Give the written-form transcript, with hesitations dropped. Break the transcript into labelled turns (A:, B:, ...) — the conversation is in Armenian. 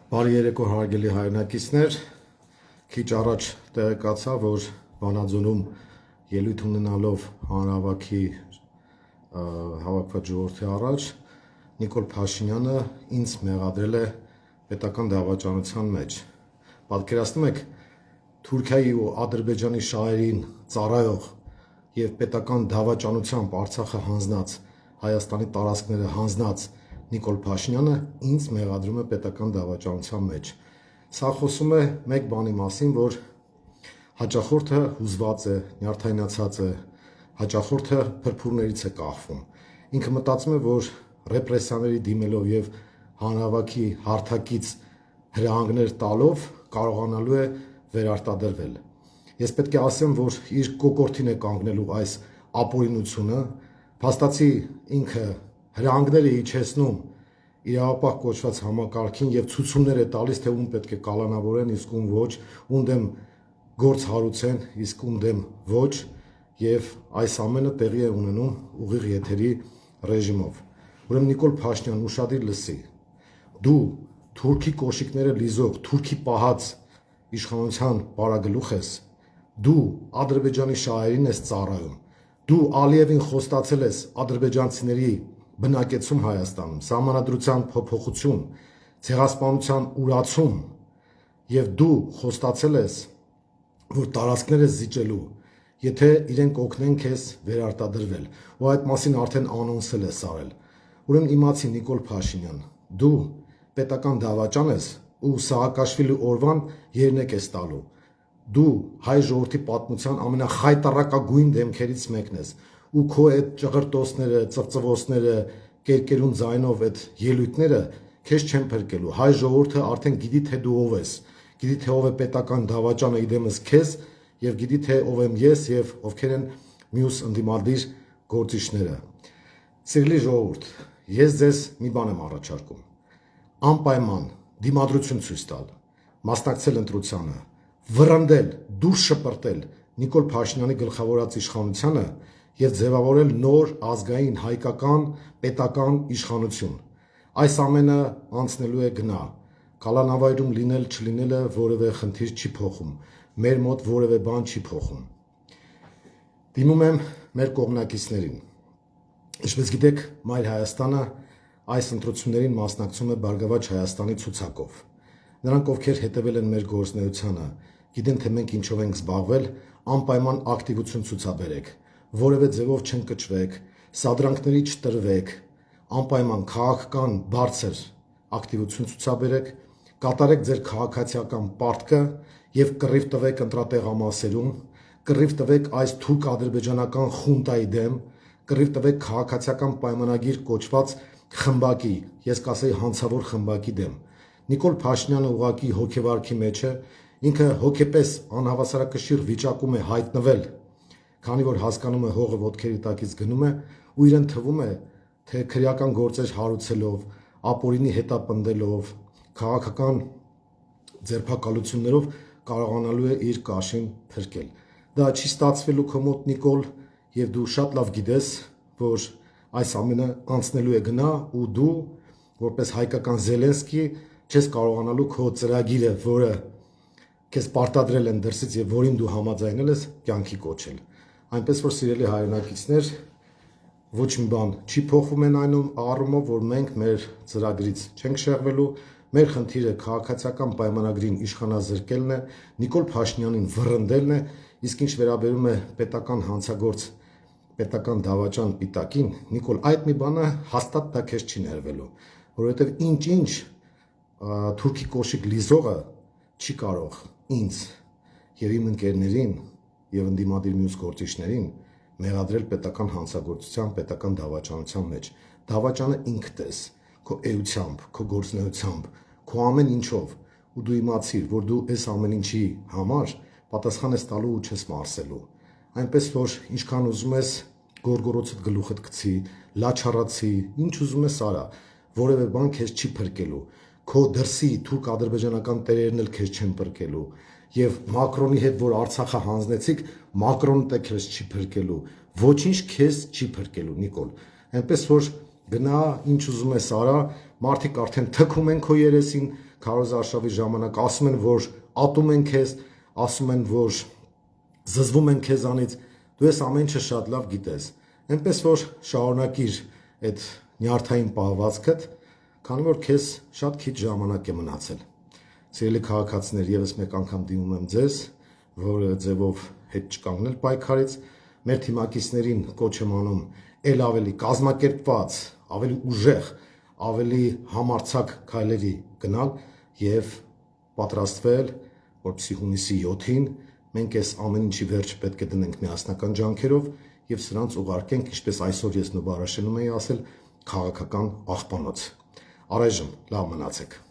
A: Բարի երեկո հարգելի հայրենակիցներ, քիչ առաջ տեղեկացա, որ Վանաձորում ելույթ ունենալով հանրահավաքի հավաքված ժողովրդի առաջ Նիկոլ Փաշինյանը ինձ մեղադրել է պետական դավաճանության մեջ։ Պատկերացնում եք, Թուրքիայի ու Ադրբեջանի շահերին ծառայող եւ պետական դավաճանությամբ Արցախը հանձնած, Հայաստանի տարածքները հանձնած Նիկոլ Փաշինյանը ինձ մեղադրում է պետական դավաճանության մեջ։ Սա խոսում է մեկ բանի մասին, որ հաճախորդը հուզված է, նյարդայնացած է, հաճախորդը փրփուրներից է կախվում։ Ինքը մտածում է, որ ռեպրեսիաների դիմելով եւ հանրահավաքի հարթակից հրահանգներ տալով կարողանալու է վերարտադրվել։ Ես պետք է ասեմ, որ իր կոկորդին է կանգնելու այս ապօրինությունը, փաստացի ինքը հրահանգներ է իջեցնում իրավապահ կոչված համակարգին եւ ցուցումներ է տալիս, թե ում պետք է կալանավորեն, իսկ ում ոչ, ում դեմ գործ հարուցեն, իսկ ում դեմ ոչ, եւ այս ամենը տեղի է ունենում ուղիղ եթերի ռեժիմով։ Ուրեմն Նիկոլ Փաշինյան ուշադիր լսի։ Դու թուրքի կոշիկները լիզող, թուրքի պահած իշխանության պարագլուխ ես, դու Ադրբեջանի շահերին ես ծառայում, դու Ալիևին խոստացել ես ադրբեջանցիների բնակեցում Հայաստանում, սահմանադրության փոփոխություն, ցեղասպանության ուրացում եւ դու խոստացել ես, որ տարածքներ ես զիջելու, եթե իրենք օգնեն քեզ վերարտադրվել, ու այդ մասին արդեն անոնսել ես արել։ Ուրեմն իմացի Նիկոլ Փաշինյան, դու պետական դավաճան ես ու Սաակաշվիլի օրվան երնեք ես տալու։ Դու հայ ժողովրդի պատմության ամենախայտառակագույն դեմքերից մեկն ես ու քո այդ ճղրտոցները, ծվծվոցները, կերկերուն ձայնով այդ ելույթները քեզ չեն փրկելու։ Հայ ժողովուրդը արդեն գիտի թե դու ով ես, գիտի թե ով է պետական դավաճանը իդեմս քեզ եւ գիտի թե ով եմ ես եւ ովքեր են մյուս ընդդիմադիր գործիչները։ Սիրելի ժողովուրդ, ես ձեզ մի բան եմ առաջարկում։ Անպայման դիմադրություն ցույց տալ, մասնակցել ընտրությանը, վռնդել, դուրս շպրտել Նիկոլ Փաշինյանի գլխավորած իշխանությանը եւ ձևավորել նոր ազգային հայկական պետական իշխանություն։ Այս ամենը անցնելու է գնա։ Կալանավայրում լինել չլինելը որևէ խնդիր չի փոխում։ Մեր մոտ որևէ բան չի փոխում։ Դիմում եմ մեր կողմնակիցներին։ Ինչպես գիտեք, Մայր Հայաստանը այս ընտրություններին մասնակցում է Բարգավաճ Հայաստանի ցուցակով։ Նրանք, ովքեր հետևել են մեր գործունեությանը, գիտեն, թե մենք ինչով ենք զբաղվել, անպայման ակտիվություն ցուցաբերեք, որևէ ձևով չընկճվեք, սադրանքների չտրվեք, անպայման քաղաքական բարձր ակտիվություն ցուցաբերեք, կատարեք ձեր քաղաքացիական պարտքը եւ կռիվ տվեք ընտրատեղամասերում, կռիվ տվեք այս թուրք-ադրբեջանական խունտայի դեմ, կռիվ տվեք քաղաքացիական պայմանագիր կոչված խմբակի, ես կասեի հանցավոր խմբակի դեմ։ Նիկոլ Փաշինյանը ուղղակի հոգեվարքի մեջ է, ինքը հոգեպես անհավասարակշիռ վիճակում է հայտնվել, քանի որ հասկանում է հողը ոտքերի տակից գնում է ու իրեն թվում է, թե քրեական գործեր հարուցելով, ապօրինի հետապնդելով, քաղաքական ձերբակալություններով կարողանալու է իր կաշին փրկել։ Դա չի ստացվելու քո մոտ Նիկոլ, եւ դու շատ լավ գիտես, որ այս ամենը անցնելու է գնա ու դու որպես հայկական Զելենսկի չես կարողանալու քո ծրագիրը, որը քեզ պարտադրել են դրսից եւ որին դու համաձայնել ես, կյանքի կոչել։ Այնպես որ սիրելի հայրենակիցներ, ոչ մի բան չի փոխվում այն առումով, որ մենք մեր ծրագրից չենք շեղվելու, մեր խնդիրը քաղաքացիական պայմանագրին իշխանազրկելն է, Նիկոլ Փաշինյանին վռնդելն է, իսկ ինչ վերաբերում է պետական հանցագործ, պետական դավաճան պիտակին, Նիկոլ, այդ մի բանը հաստատ դա քեզ չի ներվելու, որովհետեւ ինչ-ինչ թուրքի կոշիկ լիզողը չի կարող ինձ եւ իմ ընկերներին եւ ընդդիմադիր մյուս գործիչներին մեղադրել պետական հանցագործության, պետական դավաճանության մեջ։ Դավաճանը ինքդ ես, քո էությամբ, քո գործունեությամբ, քո ամեն ինչով, ու դու իմացիր, որ դու այս ամեն ինչի համար պատասխան ես տալու ու չես մարսելու։ Այնպես որ ինչքան ուզում ես գորգորոցդ գլուխդ գցի, լաչառացի, ինչ ուզում ես արա, որևէ բան քեզ չի փրկելու։ Քո դրսի թուրք-ադրբեջանական տերերն էլ քեզ չեն փրկելու։ Եվ Մակրոնի հետ որ Արցախը հանձնեցիք, Մակրոնը դե քեզ չի փրկելու, ոչինչ քեզ չի փրկելու Նիկոլ։ Այնպես որ գնա ինչ ուզում ես արա, մարդիկ արդեն թքում են քո երեսին, քարոզ արշավի ժամանակ ասում են, որ ատում են քեզ, ասում են, որ զզվում են քեզանից, դու ես ամեն ինչը շատ լավ գիտես, այնպես որ շարունակիր այդ նյարդային պահվածքդ, քանի որ քեզ շատ քիչ ժամանակ է մնացել։ Սիրելի քաղաքացիներ, եւս մեկ անգամ դիմում եմ ձեզ, որևէ ձևով հետ չկանգնել պայքարից, մեր թիմակիցներին կոչ եմ անում ել ավելի կազմակերպված, ավելի ուժեղ, ավելի համարձակ քայլերի գնալ եւ պատրաստվել, որպեսզի հունիսի 7-ին մենք այս ամեն ինչի վերջ պետք է դնենք միասնական ջանքերով եւ սրանց ուղարկենք, ինչպես այսօր ես Նոբարաշենում էի ասել, քաղաքական աղբանոց։ Առայժմ լավ մնացեք։